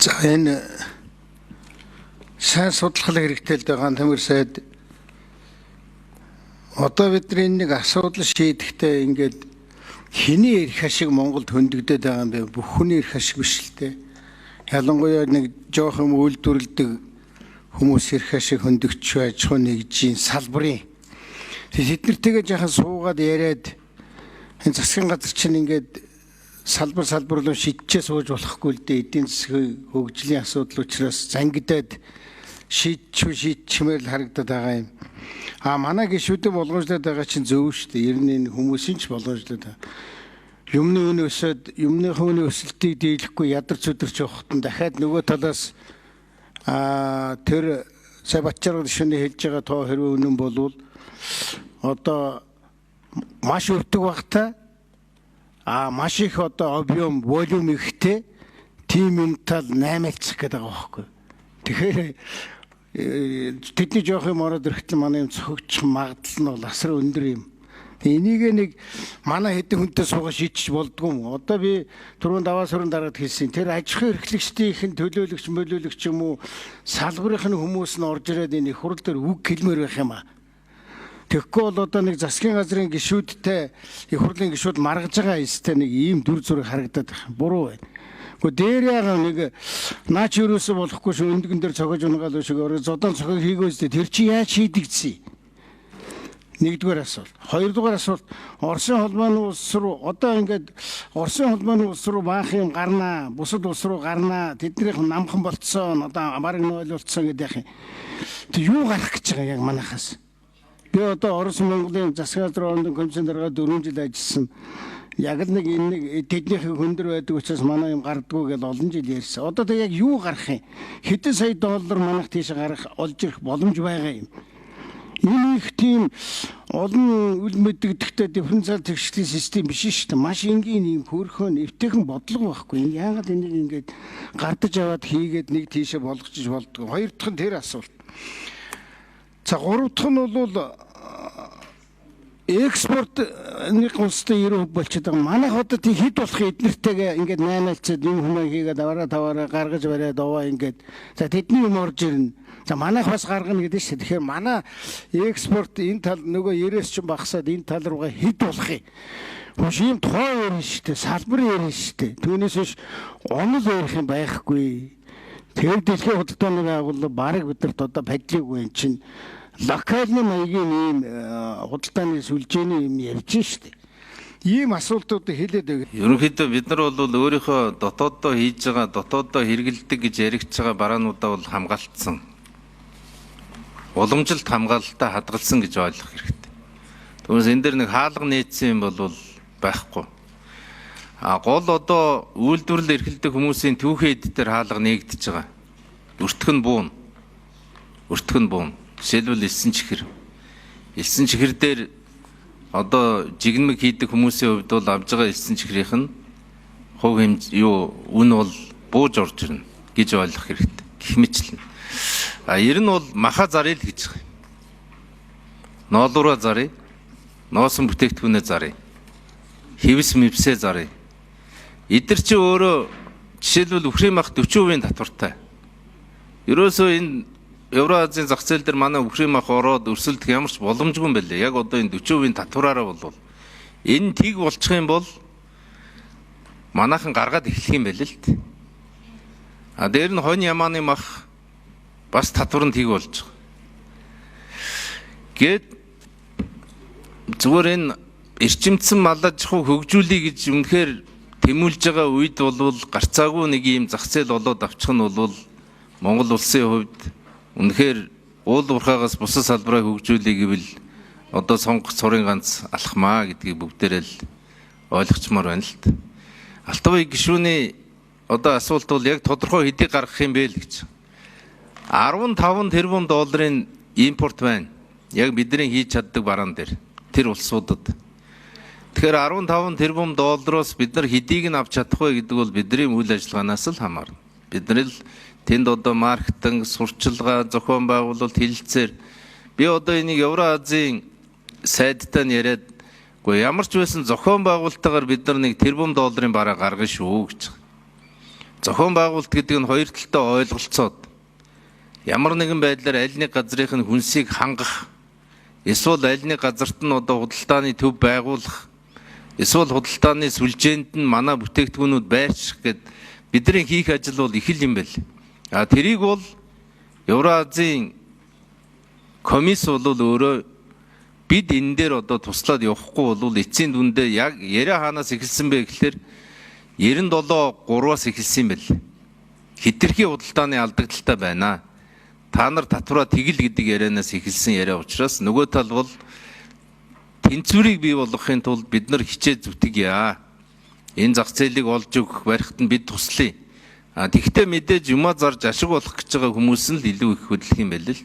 За энэ сайн судлах хэрэгтэй л байгаа тамир сайд одоо бидний нэг асуудал шийдэхдээ ингээд хэний эрх ашиг Монголд хөндөгдөд байгаа юм бэ? Бүх хүний эрх ашиг биш л дээ. Ялангуяа нэг жоох юм үйлдвэрлэдэг хүмүүс эрх ашиг хөндөгч байж хөө нэгжийн салбарын. Тэднэртэйгээ жаахан суугаад яриад энэ засгийн газар чинь ингээд салбар руу шийдчээ сууж болохгүй л дээ. Эдийн засгийн хөгжлийн асуудал учраас зангидаад шийдчмээр л харагдаад байгаа юм. Манай гишүүдээ болгоомжлоод байгаа чинь зөв шүү дээ. Ер нь энэ хүмүүсийн ч болгоомжлоод байгаа. Юмны үн өсөд, юмныхаа үн өсөлтийг дийлэхгүй ядарч өдөрч явахад нь дахиад нөгөө талаас тэр сая Батчаарга гишүүний хэлж байгаа тоо хэрвээ үнэн болвол одоо маш өртөг багтаа маш их одоо объем, волюм ихтэй тим юмтал 8-aalцах гэдэг байгаа байхгүй. Тэгэхээр тэдний жоох юм ороод ирэхдээ манай юм цогч магадлал нь бол асар өндөр юм. Энийг нэг манай хэдэн хүнтэй суугаа шийдчих болдгоо юм. Одоо би түрүүн даваа сүрэн дараад хэлсэн. Тэр аж ахуйн эрхлэгчдийн төлөөлөгч мөлөөлөгч юм уу салбарын хүмүүс нь орж ирээд энэ их хурл дээр үг хэлмээр байх юм аа. Тэгэхгүй бол одоо нэг засгийн газрын гишүүдтэй их хурлын гишүүд маргаж байгаа юмстай нэг ийм дүр зураг харагдаад байна. Буруу байна. Гэхдээ дээр яга нэг наач юусоо болохгүй шүү өндгөн дээр цогож унгаал шиг орой зодон цохог хийгөөстэй тэр чи яаж шийдэгдсэн? Нэгдүгээр асуулт. Хоёрдугаар асуулт Оросын холбооны улс руу одоо ингээд Оросын холбооны улс руу баах юм гарнаа, бусад улс руу гарнаа, тэднийх намхан болцсон, одоо бараг нойлуулсан гэдэг юм. Тэг юу гарах гэж байгаа яг манайхаас? Би одоо Орос Монголын засгийн газрын комиссын дарга 4 жил ажилласан. Яг л нэг энэ тэднийхээ хөндөр байдаг учраас манай юм гардггүй гэж олон жил ярьсан. Одоо тэг яг юу гарах юм? Хэдэн сая доллар манайх тийш гарах олж ирэх боломж байгаа юм. Энэ их тийм олон үл мэддэгтэй дифференциал тэгшлийн систем биш шүү дээ. Маш энгийн юм хөөрхөн эвтэйхэн бодлого байхгүй. Яагаад энийг ингэж гардаж аваад хийгээд нэг тийшээ болгочих болдгоо. Хоёр дахь нь тэр асуулт. За гурав дахь нь бол экспорт нэг улстай 90% болчиход байгаа. Манайх одоо тийм хэд болох эднэртэйгээ ингээд 8-aalцад юм хүмүүс хийгээд таваараа гаргаж бариад овоо ингээд за тэдний юм орж ирнэ. За манайх бас гаргана гэдэг шүү. Тэгэхээр манай экспорт энэ тал нөгөө 90-с ч багасаад энэ тал руугаа хэд болох юм. Хөөш ийм тоо ярина шүү дээ. Салбар ярина шүү дээ. Түүнээс биш онол ярих юм байхгүй. Тэр дэлхийн худалдааны байгууллага бараг бидэрт одоо падлиггүй юм чинь локальны маягийн ийм худалдааны сүлжээний юм явж штэ. Ийм асуултуудыг хэлээд байгаа. Ерөнхийдөө бид нар бол өөрийнхөө дотооддоо хийж байгаа, дотооддоо хэрэгэлдэг гэж яригдж байгаа бараануудаа бол хамгаалтсан. Уламжилт хамгаалалтаа хадгалсан гэж ойлгох хэрэгтэй. Түүнээс энэ дээр нэг хаалга нээсэн юм бол байхгүй. Гол одоо үйлдвэрлэл эрхэлдэг хүмүүсийн түүхэн эд дээр хаалга нээгдэж байгаа. Өртгөн буун. Жишээлбэл элсэн чихэр. Элсэн чихэр дээр одоо жигнэмэг хийдэг хүмүүсийн хувьд бол авж байгаа элсэн чихрийнх нь хувь үн бол бууж орж ирнэ гэж ойлгох хэрэгтэй. Гэх мэтлэн. Ер нь бол маха зарыг л гэж байгаа. Ноолуура зарыг, ноосон бүтээгдэхүүнээ зарыг, хэвс мөвсөө зарыг. Эдгээр чи өөрөө жишээлбэл үхрийн мах 40% татвартай. Ерөөсөө энэ Евразийн зах зээл дээр манай үхрийн мах ороод өрсөлдөх ямар ч боломжгүй юм байлээ. Яг одоо энэ 40% татвараараа болвол энэ тийг болчих юм бол манайхан гаргаад эхлэх юм байл л дээ. Дээр нь хонь ямааны мах бас татвар нь тийг болж байгаа. Гэт зүгээр энэ эрчимдсэн малаж хөгжүүлэе гэж үнэхээр тэмүүлж байгаа үед бол гарцаагүй нэг юм зах зээл болоод авчих нь бол Монгол улсын хувьд үнэхээр уул уурхаагаас бусад салбараа хөгжүүлэе гэвэл одоо сонгох цорын ганц алхмаа гэдгийг бүгдээрээ л ойлгочмоор байна л та. Алтан гишүүний одоо асуулт бол яг тодорхой хэдийг гаргах юм бэ л гэж. 15 тэрбум долларын импорт байна. Яг бидний хийж чаддаг бараан дээр тэр улсуудад. Тэгэхээр 15 тэрбум доллароос бид нар хэдийг нь авч чадах вэ гэдэг бол бидний үйл ажиллагаанаас л хамаарна. Бид нар л тэнд одоо маркетинг, сурчилгаа, зохион байгуулалт, хэлэлцээр би одоо энийг Евразийн сайдтай нь яриад ямар ч байсан зохион байгуулалтаагаар бид нар нэг тэрбум долларын бараа гаргана шүү гэж. Зохион байгуулалт гэдэг нь хоёр талтай ойлголцоод ямар нэгэн байдлаар аль нэг газрын хүнсийг хангах, эсвэл аль нэг газарт нь одоо худалдааны төв байгуулах, эсвэл худалдааны сүлжээнд нь манай бүтээгдэхүүнүүд байрших гэд бидний хийх ажил бол их л юм байл. Тэрийг бол Евразийн комисс бол өөрөө бид энэ дээр одоо туслаад явахгүй бол эцсийн дүндээ яг яриа хаанаас эхэлсэн бэ гэхээр 97-3-аас эхэлсэн юм байл. Хитрхи худалдааны алдагдaltaй байна. Та нар татвараа тэгэл гэдэг ярианаас эхэлсэн яриа учраас нөгөө тал бол тэнцвэрийг бий болгохын тулд бид нар хичээ зүтгэе. Энэ зах зээлийг олж өгөх барихт нь бид туслая. Тэгвэл мэдээж юмаа зарж ашиг болох гэж байгаа хүмүүс нь л илүү их хөдлөх юм байл л.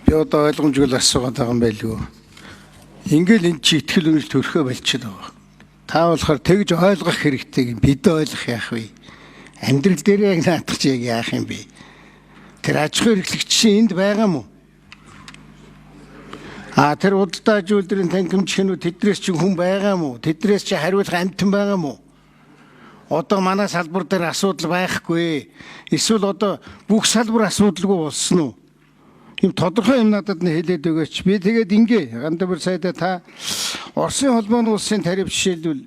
Би одоо ойлгомжгүй асуугаад байгаа юм байлгүй. Ингээл эн чи итгэл үнэлт төрхөө болчиход байгаа. Та болохоор тэгж ойлгох хэрэгтэй юм. Бид ойлгох яах вэ? Амьдрал дээр яг наадах чи яг яах юм бэ? Тэр аж ахуй эрхлэгч энд байгаа мó? Тэр удаа зүйлдрийн танхимчхэнүүд тэдрээс чи хүн байгаа мó? Тэдрээс чи хариулах амтан байгаа мó? Одоо манай салбар дээр асуудал байхгүй. Эсвэл одоо бүх салбар асуудалгүй болсон уу? Ийм тодорхой юм надад нь хэлээд өгөөч. Би тэгээд ингээ Гандабар сайдаа та Оросын холбооны улсын тариф жишээлбэл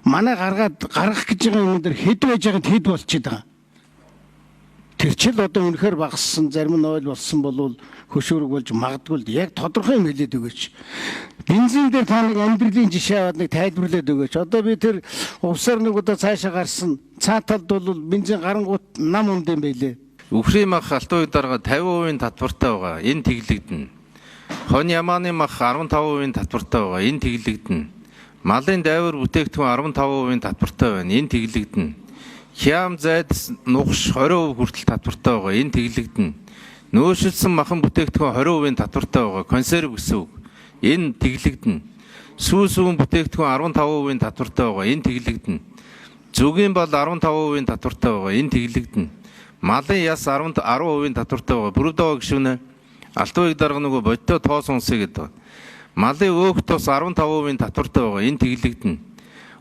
манай гаргах гэж байгаа юм дээр хэд байж байгаад хэд болчиход байгаа. Тэр чил одоо үнэхээр багассан, зарим нь ойл болсон болвол хөшөөрөг болж магадгүй л яг тодорхой юм хэлээд өгөөч. Бензин дээр та нэг амьдралын жишээ аваад нэг тайлбарлаад өгөөч. Одоо би тэр увсаар нэг удаа цаашаа гарсан. Цаа талд бол бензин гарангуут нам унд юм байлээ. Үхрийн мах алтан уян дарга 50% татвартай байгаа. Энэ тэглэгдэнэ. Хон ямааны мах 15% татвартай байгаа. Энэ тэглэгдэнэ. Малын дайвар бүтээгдэхүүн 15% татвартай байна. Энэ тэглэгдэнэ. Хям зайд нугш 20% хүртэл татвартай байгаа. Энэ тэглэгдэнэ. Нөөшилсөн махан бүтээгдэхүүн 20% татвартай байгаа. Консерв гэсэн үг. Энэ тэглэгдэнэ. Сүү сүүн бүтээгдэхүүн 15% татвартай байгаа. Энэ тэглэгдэнэ. Зүгийн бал 15% татвартай байгаа. Энэ тэглэгдэнэ. Малын яс 10% татвартай байгаа. Бүрдөө гişүнэ. Алтан уян дарга нөгөө бодтой тоос унсыг гэдэг. Малын өөх тус 15% татвартай байгаа. Энэ тэглэгдэнэ.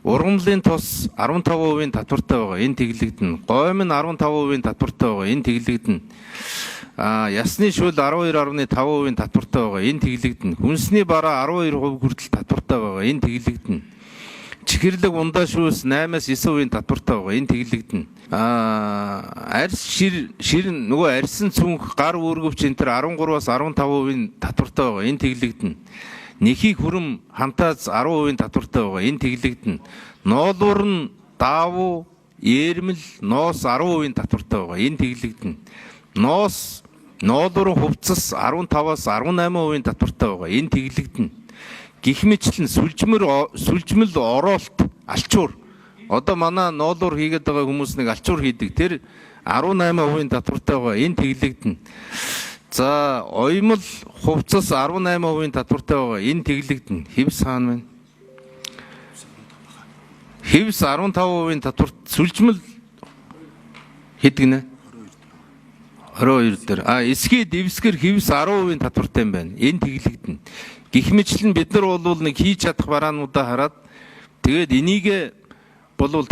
Ургамлын тус 15% татвартай байгаа. Энэ тэглэгдэнэ. Гойм нь 15% татвартай байгаа. Энэ тэглэгдэнэ. Ясны шүл 12.5% татвартай байгаа. Энэ тэглэгдэнэ. Хүнсний бараа 12% хүртэл татвартай байгаа. Энэ тэглэгдэнэ. Чихэрлэг ундаа шүүс 8-9% татвартай байгаа. Энэ тэглэгдэнэ. Арьс шир нөгөө арьсан цүнх гар үүргэвч энэ төр 13-аас 15% татвартай байгаа. Энэ тэглэгдэнэ. Нэхий хүрэм хамтаас 10% татвартай байгаа. Энэ тэглэгдэнэ. Ноолуур нь даавуу, eerмэл, ноос 10% татвартай байгаа. Энэ тэглэгдэнэ. Ноолуур хувцас 15-аас 18% татвартай байгаа. Энэ тэглэгдэнэ. Гэх мэтлэн сүлжмэл ороолт алчуур. Одоо манай ноолуур хийгээд байгаа хүмүүс нэг алчуур хийдэг. Тэр 18% татвартай байгаа. Энэ тэглэгдэнэ. За оёмл хувцас 18% татвартай байгаа. Энэ тэглэгдэнэ. Хевс хаана байна? Хевс 15% татварт сүлжмэл хэдгэнэ? 22 дээр. Эсхий дэвсгэр хевс 10% татвартай юм байна. Энэ тэглэгдэнэ. Гэх мэтлэн бид нар бол нэг хийж чадах бараануудаа хараад тэгээд энийг болвол